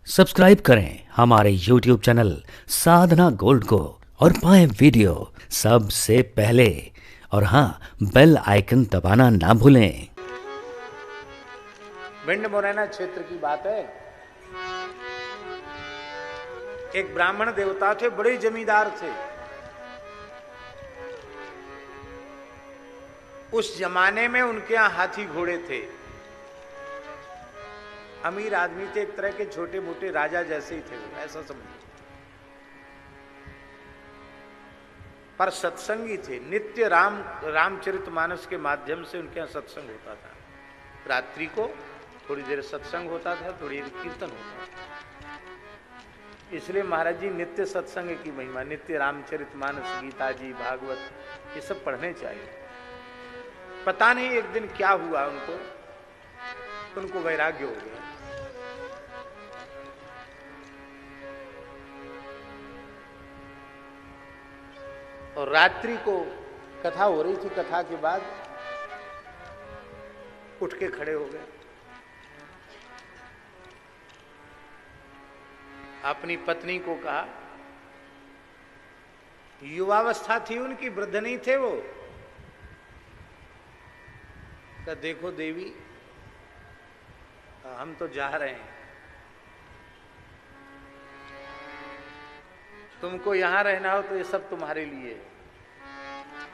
Subscribe करें हमारे YouTube channel साधना gold को और पाएं वीडियो सबसे पहले। और हाँ, बेल आइकन दबाना ना भूलें। भिंड मुरैना क्षेत्र की बात है। एक ब्राह्मण देवता थे, बड़े जमींदार थे। उस जमाने में उनके यहां हाथी घोड़े थे। अमीर आदमी थे, एक तरह के छोटे मोटे राजा जैसे ही थे वो, ऐसा समझिए। पर सत्संगी थे, नित्य रामचरितमानस के माध्यम से उनके यहां सत्संग होता था। रात्रि को थोड़ी देर सत्संग होता था, थोड़ी देर कीर्तन होता था। इसलिए महाराज जी नित्य सत्संग की महिमा, नित्य रामचरितमानस, गीता जी, भागवत, ये सब पढ़ने चाहिए। पता नहीं एक दिन क्या हुआ उनको वैराग्य हो गया। और रात्रि को कथा हो रही थी, कथा के बाद उठ के खड़े हो गए। अपनी पत्नी को कहा, युवावस्था थी उनकी, वृद्ध नहीं थे वो। कहा, देखो देवी, हम तो जा रहे हैं, तुमको यहां रहना हो तो ये सब तुम्हारे लिए,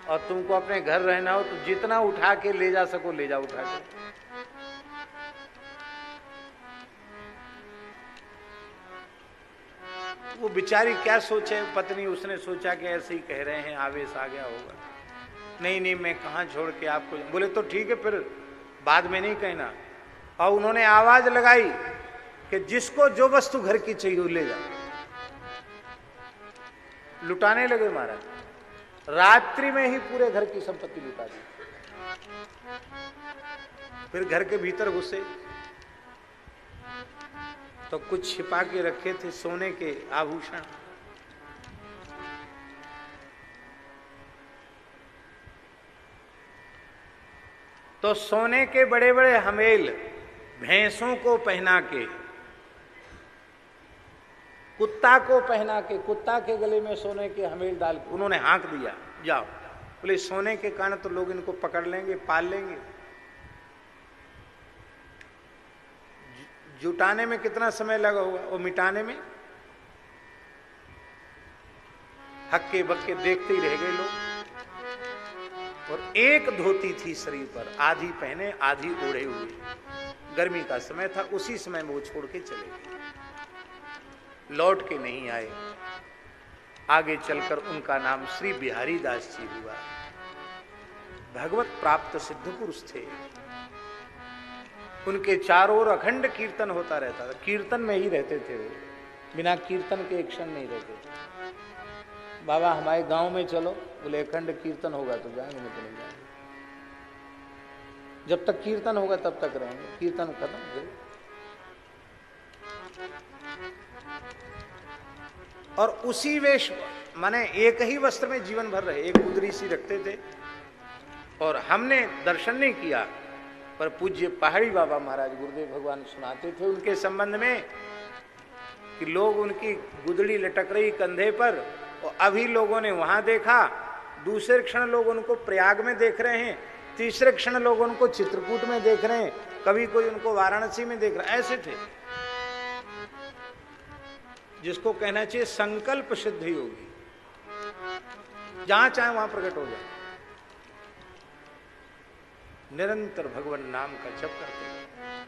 और तुमको अपने घर रहना हो तो जितना उठा के ले जा सको ले जा उठा के। वो बेचारी क्या सोचे पत्नी, उसने सोचा कि ऐसे ही कह रहे हैं, आवेश आ गया होगा। नहीं नहीं, मैं कहां छोड़ के आपको। बोले तो ठीक है, फिर बाद में नहीं कहना। और उन्होंने आवाज लगाई कि जिसको जो वस्तु घर की चाहिए वो ले जाओ। लुटाने लगे महाराज, रात्रि में ही पूरे घर की संपत्ति लुटा दी। फिर घर के भीतर घुसे तो कुछ छिपा के रखे थे सोने के आभूषण। तो सोने के बड़े बड़े हमेल भैंसों को पहना के, कुत्ता को पहना के, कुत्ता के गले में सोने के हमेल डाल के उन्होंने हाँक दिया, जाओ। बोले सोने के कारण तो लोग इनको पकड़ लेंगे, पाल लेंगे। जुटाने में कितना समय लगा होगा, वो मिटाने में हक्के बक्के देखते ही रह गए लोग। और एक धोती थी शरीर पर, आधी पहने आधी ओढ़े हुए। गर्मी का समय था, उसी समय में वो छोड़ के चले गए, लौट के नहीं आए। आगे चलकर उनका नाम श्री बिहारी दास जी हुआ। भगवत प्राप्त सिद्ध पुरुष थे। उनके चारों ओर अखंड कीर्तन होता रहता था, कीर्तन में ही रहते थे वो, बिना कीर्तन के एक क्षण नहीं रहते थे। बाबा हमारे गांव में चलो, बोले अखंड कीर्तन होगा तो जाएंगे, नहीं तो नहीं जाएंगे। जब तक कीर्तन होगा तब तक रहेंगे, कीर्तन खत्म हो। और उसी वेश माने एक ही वस्त्र में जीवन भर रहे, एक गुदरी सी रखते थे। और हमने दर्शन नहीं किया, पर पूज्य पहाड़ी बाबा महाराज गुरुदेव भगवान सुनाते थे उनके संबंध में कि लोग उनकी गुदड़ी लटक रही कंधे पर, और अभी लोगों ने वहां देखा, दूसरे क्षण लोग उनको प्रयाग में देख रहे हैं, तीसरे क्षण लोग उनको चित्रकूट में देख रहे हैं, कभी कोई उनको वाराणसी में देख रहा है। ऐसे थे, जिसको कहना चाहिए संकल्प सिद्ध योगी, जहां चाहे वहां प्रकट हो जाए। निरंतर भगवान नाम का जप करते हैं।